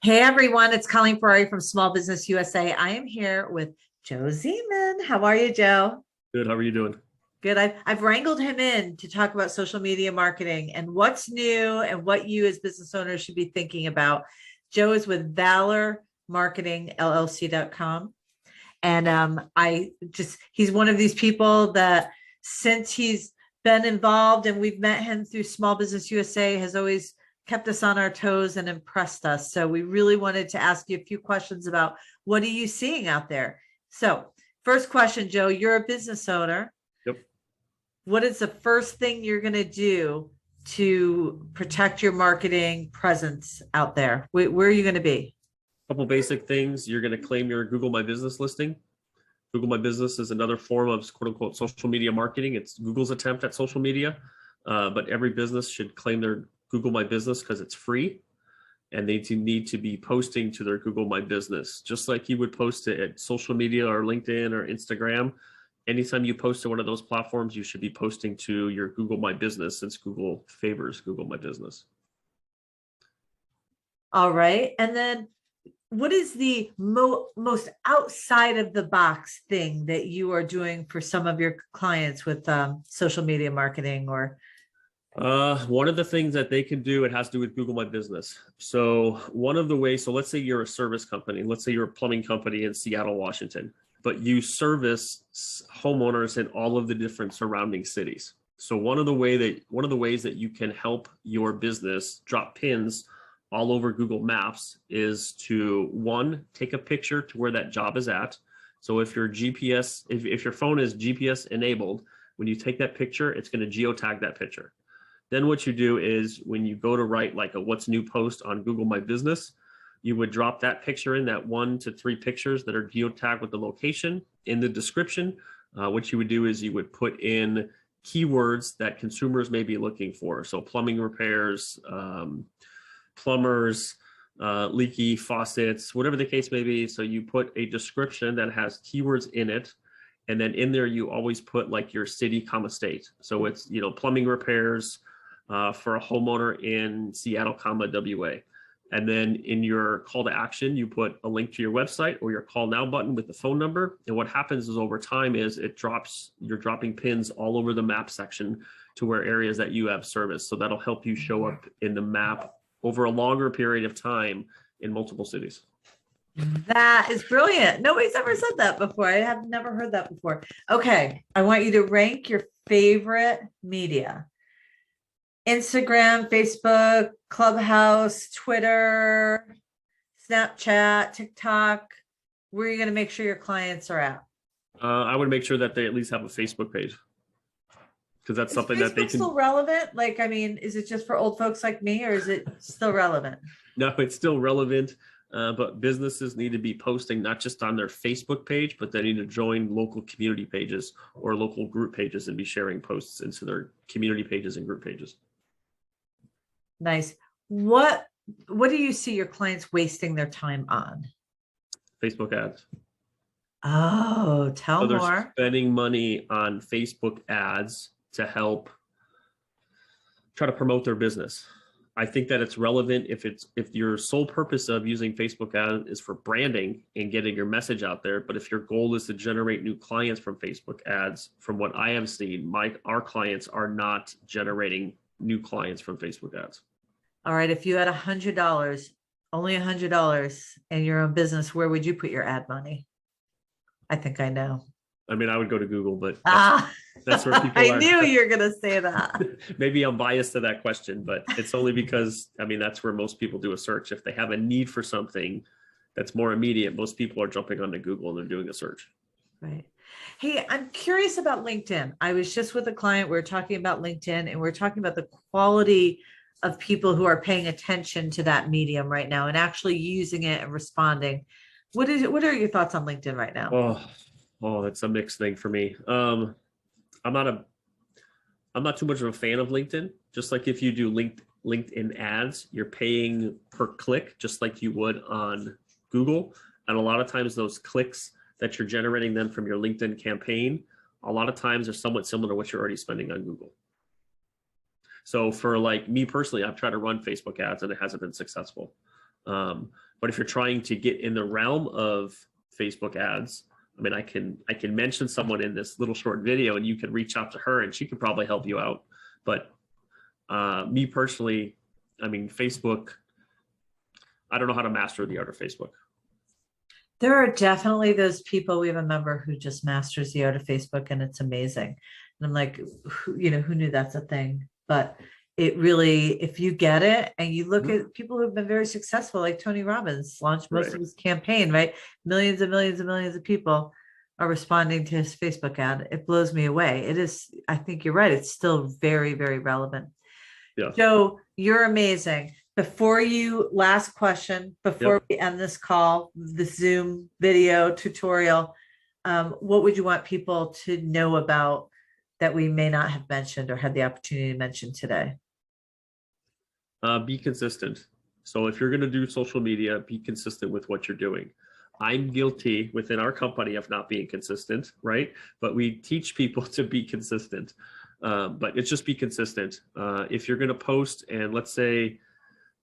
Hey everyone, it's Colleen Ferrary from Small Business USA. I am here with Joe Zeman. How are you, Joe? Good. How are you doing? Good. I've wrangled him in to talk about social media marketing and what's new and what you as business owners should be thinking about. Joe is with Valor Marketing LLC.com. And he's one of these people that since he's been involved and we've met him through Small Business USA has always kept us on our toes and impressed us. So we really wanted to ask you a few questions about what are you seeing out there? So first question, Joe, you're a business owner. Yep. What is the first thing you're going to do to protect your marketing presence out there? Where are you going to be? Couple basic things. You're going to claim your Google My Business listing. Google My Business is another form of quote unquote social media marketing. It's Google's attempt at social media, but every business should claim their Google My Business because it's free, and they need to be posting to their Google My Business, just like you would post it at social media or LinkedIn or Instagram. Anytime you post to one of those platforms, you should be posting to your Google My Business, since Google favors Google My Business. All right. And then what is the most outside of the box thing that you are doing for some of your clients with social media marketing or one of the things that they can do, it has to do with Google My Business. So one of the ways, so let's say you're a service company, let's say you're a plumbing company in Seattle, Washington, but you service homeowners in all of the different surrounding cities. So one of the ways that you can help your business drop pins all over Google Maps is to, one, take a picture to where that job is at. So if your GPS, if your phone is GPS enabled, when you take that picture, it's going to geotag that picture. Then what you do is when you go to write like a what's new post on Google My Business, you would drop that picture in, that 1 to 3 pictures that are geotagged with the location in the description. What you would do is you would put in keywords that consumers may be looking for. So plumbing repairs, plumbers, leaky faucets, whatever the case may be. So you put a description that has keywords in it. And then in there, you always put like your city, comma, state. So it's, plumbing repairs for a homeowner in Seattle, comma, WA. And then in your call to action, you put a link to your website or your call now button with the phone number. And what happens is over time is you're dropping pins all over the map section to where areas that you have service. So that'll help you show up in the map over a longer period of time in multiple cities. that is brilliant. Nobody's ever said that before. I have never heard that before. Okay. I want you to rank your favorite media. Instagram, Facebook, Clubhouse, Twitter, Snapchat, TikTok. Where are you going to make sure your clients are at? I would make sure that they at least have a Facebook page, because that's something that they can. Still relevant? Like, I mean, is it just for old folks like me, or is it still relevant? No, it's still relevant, but businesses need to be posting not just on their Facebook page, but they need to join local community pages or local group pages and be sharing posts into their community pages and group pages. Nice. What do you see your clients wasting their time on? Facebook ads. Oh, tell So they're more. spending money on Facebook ads to help try to promote their business. I think that it's relevant if your sole purpose of using Facebook ads is for branding and getting your message out there. But if your goal is to generate new clients from Facebook ads, from what I have seen, our clients are not generating new clients from Facebook ads. All right. If you had $100, only $100 in your own business, where would you put your ad money? I think I know. I mean, I would go to Google, but that's where people I are. knew you were going to say that. Maybe I'm biased to that question, but it's only because, I mean, that's where most people do a search. If they have a need for something that's more immediate, most people are jumping onto Google and they're doing a search. Right. Hey, I'm curious about LinkedIn. I was just with a client. We were talking about LinkedIn, and we're talking about the quality of people who are paying attention to that medium right now and actually using it and responding. What are your thoughts on LinkedIn right now? Oh, that's a mixed thing for me. I'm not too much of a fan of LinkedIn. Just like if you do LinkedIn ads, you're paying per click, just like you would on Google. And a lot of times those clicks that you're generating then from your LinkedIn campaign, a lot of times are somewhat similar to what you're already spending on Google. So for like me personally, I've tried to run Facebook ads and it hasn't been successful. But if you're trying to get in the realm of Facebook ads, I mean, I can mention someone in this little short video, and you can reach out to her, and she could probably help you out. But me personally, I mean, Facebook, I don't know how to master the art of Facebook. There are definitely those people. We have a member who just masters the art of Facebook, and it's amazing. And I'm like, who knew that's a thing? But it really, if you get it and you look at people who've been very successful, like Tony Robbins launched most of his campaign, right? Millions and millions and millions of people are responding to his Facebook ad. It blows me away. It is, I think you're right. It's still very, very relevant. Yeah. Joe, you're amazing. Last question, before we end this call, the Zoom video tutorial, what would you want people to know about that we may not have mentioned or had the opportunity to mention today? Be consistent. So if you're going to do social media, be consistent with what you're doing. I'm guilty within our company of not being consistent, right? But we teach people to be consistent. But it's just be consistent. If you're going to post, and let's say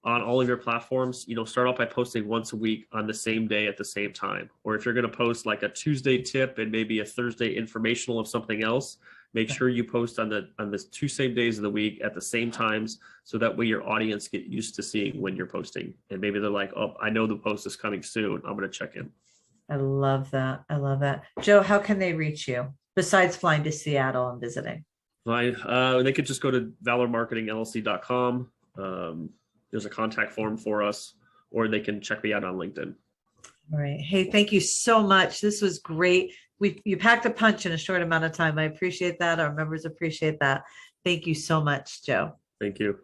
on all of your platforms, start out by posting once a week on the same day at the same time. Or if you're going to post like a Tuesday tip and maybe a Thursday informational of something else, make sure you post on the 2 same days of the week at the same times, so that way your audience get used to seeing when you're posting. And maybe they're like, oh, I know the post is coming soon, I'm going to check in. I love that. I love that. Joe, how can they reach you besides flying to Seattle and visiting? Fine. They could just go to valormarketingllc.com. There's a contact form for us, or they can check me out on LinkedIn. All right. Hey, thank you so much. This was great. You packed a punch in a short amount of time. I appreciate that. Our members appreciate that. Thank you so much, Joe. Thank you.